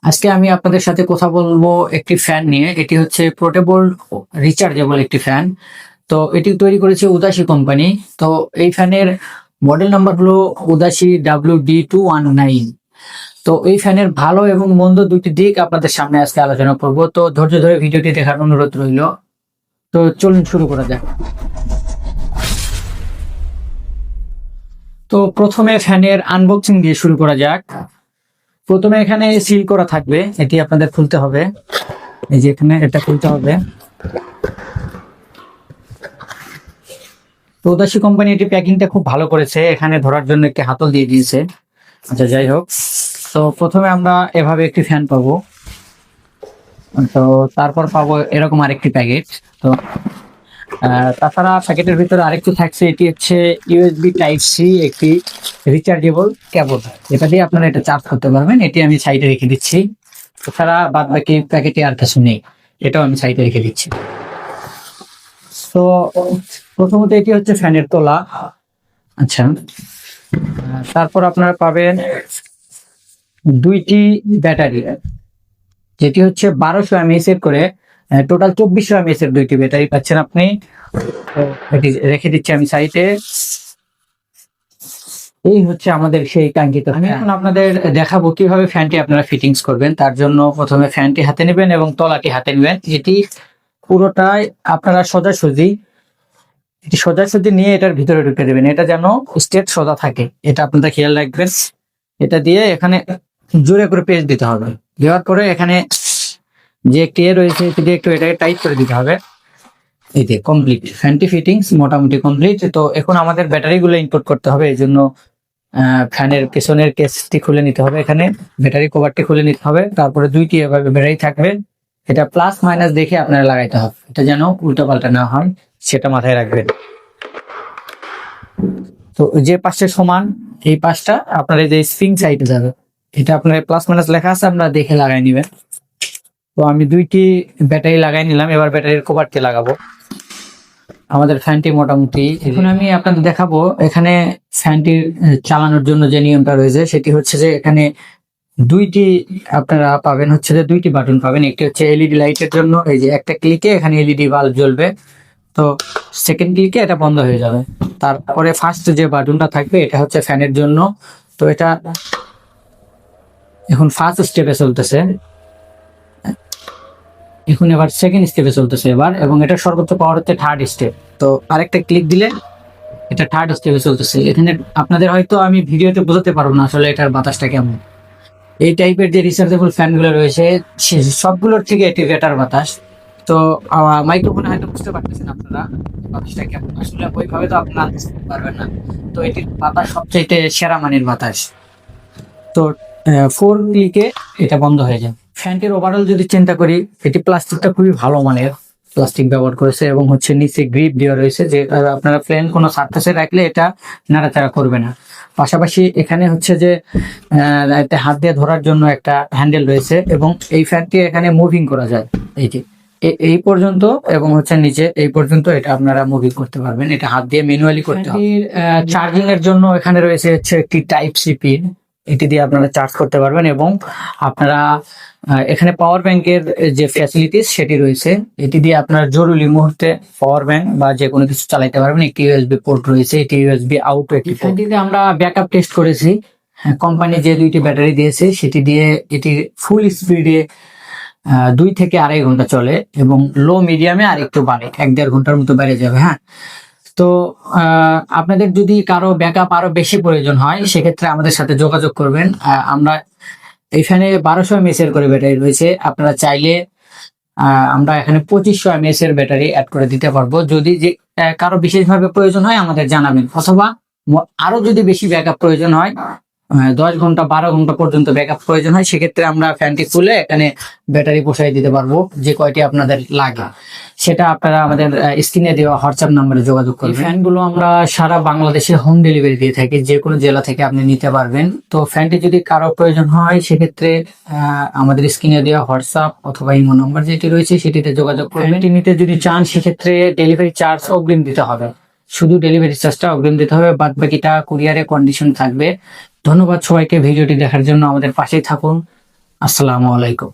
আজকে আমি আপনাদের সাথে কথা বলবো একটি ফ্যান নিয়ে। এটি হচ্ছে পোর্টেবল রিচার্জেবল একটি ফ্যান। তো এটি তৈরি করেছে উদাসী কোম্পানি। তো এই ফ্যানের মডেল নাম্বার হলো উদাসী WD219। তো এই ফ্যানের ভালো এবং মন্দ দুটি দিক আপনাদের সামনে আজকে আলোচনা করব। তো ধৈর্য ধরে ভিডিওটি দেখার অনুরোধ রইল। তো চলুন শুরু করা যাক। তো প্রথমে ফ্যানের আনবক্সিং দিয়ে শুরু করা যাক। প্রথমে এখানে সিল করা থাকবে, এটি আপনাদের খুলতে হবে। এই যে এখানে এটা খুলতে হবে। তো উদাসী কোম্পানি এটি প্যাকিংটা খুব ভালো করেছে, এখানে ধরার জন্য একটি হাতল দিয়ে দিয়েছে। আচ্ছা, যাই হোক। তো প্রথমে আমরা এভাবে একটি ফ্যান পাবো। তো তারপর পাবো এরকম আরেকটি প্যাকেট। তো তাছাড়া প্যাকেটের ভিতরে আরেকটি থাকছে, এটি হচ্ছে ইউএসবি টাইপ সি একটি রিচার্জেবল কেবল। এটা দিয়ে আপনারা এটা চার্জ করতে পারবেন। এটি আমি সাইডে রেখে দিচ্ছি। তাছাড়া বাদ বাকি প্যাকেটে আর কিছু নেই, এটাও আমি সাইডে রেখে দিচ্ছি। তো প্রথমত এটি হচ্ছে ফ্যানের তলা। আচ্ছা, তারপর আপনারা পাবেন দুইটি ব্যাটারি, যেটি হচ্ছে 1200 mAh এর করে টোটাল 2400 mAh এর দুইটি ব্যাটারি পাচ্ছেন আপনি। তো এটি রেখে দিচ্ছি আমি সাইডে। এই হচ্ছে আমাদের সেই কাঙ্ক্ষিত। আমি এখন আপনাদের দেখাবো কিভাবে ফ্যানটি আপনারা ফিটিংস করবেন। তার জন্য প্রথমে ফ্যানটি হাতে নেবেন এবং তলাটি হাতে নেবেন। এটি পুরোটাই আপনারা সোজাসুজি নিয়ে এটার ভিতরে ঢুকে দেবেন। এটা যেন স্ট্রেট সোজা থাকে, এটা আপনারা খেয়াল রাখবেন। এটা দিয়ে এখানে জোরে করে পেঁচ দিতে হবে। দেওয়ার পরে এখানে যে একটি রয়েছে এটি দিয়ে একটু এটাকে টাইট করে দিতে হবে। এই যে কমপ্লিট, ফ্যানটি ফিটিংস মোটামুটি কমপ্লিট। তো এখন আমাদের ব্যাটারিগুলো ইনপুট করতে হবে। এই জন্য ফ্যানের পেছনের কেসটি খুলে নিতে হবে, এখানে ব্যাটারি কভারটি খুলে নিতে হবে। তারপরে দুইটি এভাবে ব্যাটারি থাকবে, এটা প্লাস মাইনাস দেখে আপনারা লাগাইতে হবে, এটা যেন উল্টো পাল্টা না হয় সেটা মাথায় রাখবেন। তো যে পাশে সমান এই পাশটা আপনার এই যে স্প্রিং সাইডে যাবে, এটা আপনার প্লাস মাইনাস লেখা আছে, আপনারা দেখে লাগাই নেবেন। তো আমি দুইটি ব্যাটারি লাগাই নিলাম, এবার ব্যাটারির কভারটি লাগাবো। আমাদের ফ্যানটি মোটামুটি এখন আমি আপনাদের দেখাবো। এখানে ফ্যানটি চালানোর জন্য যে নিয়মটা রয়েছে সেটি হচ্ছে যে এখানে দুইটি আপনারা পাবেন, হচ্ছে যে দুইটি বাটন পাবেন। একটি হচ্ছে এলইডি লাইটের জন্য, এই যে একটা ক্লিকে এখানে এলইডি বাল্ব জ্বলবে। তো সেকেন্ড ক্লিকে এটা বন্ধ হয়ে যাবে। তারপরে ফার্স্ট যে বাটনটা থাকবে এটা হচ্ছে ফ্যানের জন্য। তো এটা এখন ফার্স্ট স্টেপে চলতেছে, এখন এবার সেকেন্ড স্টেপে চলতেছে এবার, এবং এটা সর্বোচ্চ পাওয়ার হচ্ছে থার্ড স্টেপ। তো আরেকটা ক্লিক দিলে এটা থার্ড স্টেপে চলতেছে। এখানে আপনাদের হয়তো আমি ভিডিওতে বোঝাতে পারবো না আসলে এটার বাতাসটা কেমন। এই টাইপের যে রিচার্জেবল ফ্যানগুলো রয়েছে সবগুলোর থেকে এটি বেটার বাতাস। তো মাইক্রোফোনে হয়তো বুঝতে পারতেছেন আপনারা বাতাসটা কেমন, আসলে ওইভাবে তো আপনারা বুঝতে পারবেন না। তো এটির বাতাস সবচাইতে সেরা মানের বাতাস। তো 4 ক্লিকে এটা বন্ধ হয়ে যায়। ফ্যানটির ওভারঅল যদি চিন্তা করি, এটি প্লাস্টিকটা খুবই ভালো মানের প্লাস্টিক ব্যবহার করেছে, এবং হচ্ছে নিচে গ্রিপ দেওয়া রয়েছে, যে আপনারা প্লেন কোনো সারফেসে রাখলে এটা নাড়াচাড়া করবে না। পাশাপাশি এখানে হচ্ছে যে হাত দিয়ে ধরার জন্য একটা হ্যান্ডেল রয়েছে, এবং এই ফ্যানটি এখানে মুভিং করা যায়। এই যে এই পর্যন্ত এবং হচ্ছে নিচে এই পর্যন্ত এটা আপনারা মুভিং করতে পারবেন, এটা হাত দিয়ে ম্যানুয়ালি করতে হবে। চার্জিং এর জন্য এখানে রয়েছে হচ্ছে একটি টাইপ সি পিন, এটি দিয়ে আপনারা চার্জ করতে পারবেন। এবং আপনারা এখানে পাওয়ার ব্যাংকের যে ফ্যাসিলিটিস সেটি রয়েছে, এটি দিয়ে আপনারা জরুরি মুহূর্তে পাওয়ার ব্যাংক বা যে কোনো কিছু চালাতে পারবেন। একটি ইউএসবি পোর্ট রয়েছে, এটি ইউএসবি আউট। এটিতে আমরা ব্যাকআপ টেস্ট করেছি, কোম্পানি যে দুইটি ব্যাটারি দিয়েছে সেটি দিয়ে এটি ফুল স্পিডে 2 থেকে 2.5 ঘন্টা চলে, এবং লো মিডিয়ামে আর একটু বাড়ে, 1-1.5 ঘন্টার মতো বেড়ে যাবে। হ্যাঁ, তো আপনাদের যদি কারো ব্যাকআপ আরো বেশি প্রয়োজন হয় সেক্ষেত্রে আমাদের সাথে যোগাযোগ করবেন। আমরা এখানে 1200 mAh এর করে ব্যাটারি রয়েছে, আপনারা চাইলে আমরা এখানে 2500 mAh এর ব্যাটারি অ্যাড করে দিতে পারবো। যদি যে কারো বিশেষভাবে প্রয়োজন হয় আমাদের জানাবেন, অথবা আরো যদি বেশি ব্যাকআপ প্রয়োজন হয়, 10 ঘন্টা 12 ঘন্টা পর্যন্ত ব্যাকআপ প্রয়োজন হয়, সেক্ষেত্রে আমরা ফ্যানটি খুলে এখানে ব্যাটারি বসাই দিতে পারবো, যে কয়টি আপনাদের লাগে সেটা আপনারা আমাদের স্ক্রিনে দেওয়া হোয়াটসঅ্যাপ নাম্বারে যোগাযোগ করবেন। ফ্যানগুলো আমরা সারা বাংলাদেশে হোম ডেলিভারি দিয়ে থাকি, যে কোনো জেলা থেকে আপনি নিতে পারবেন। তো ফ্যানটি যদি কারো প্রয়োজন হয় সেক্ষেত্রে আমাদের স্ক্রিনে দেওয়া হোয়াটসঅ্যাপ অথবা ইমো নাম্বার যেটি রয়েছে সেটিতে যোগাযোগ করবেন। ফ্যানটি নিতে যদি চান সেক্ষেত্রে ডেলিভারি চার্জ অগ্রিম দিতে হবে, শুধু ডেলিভারি চার্জটা অগ্রিম দিতে হবে, বাদ বাকিটা কুরিয়ারে কন্ডিশন থাকবে। ধন্যবাদ সবাইকে ভিডিওটি দেখার জন্য, আমাদের পাশেই থাকুন। আসসালামু আলাইকুম।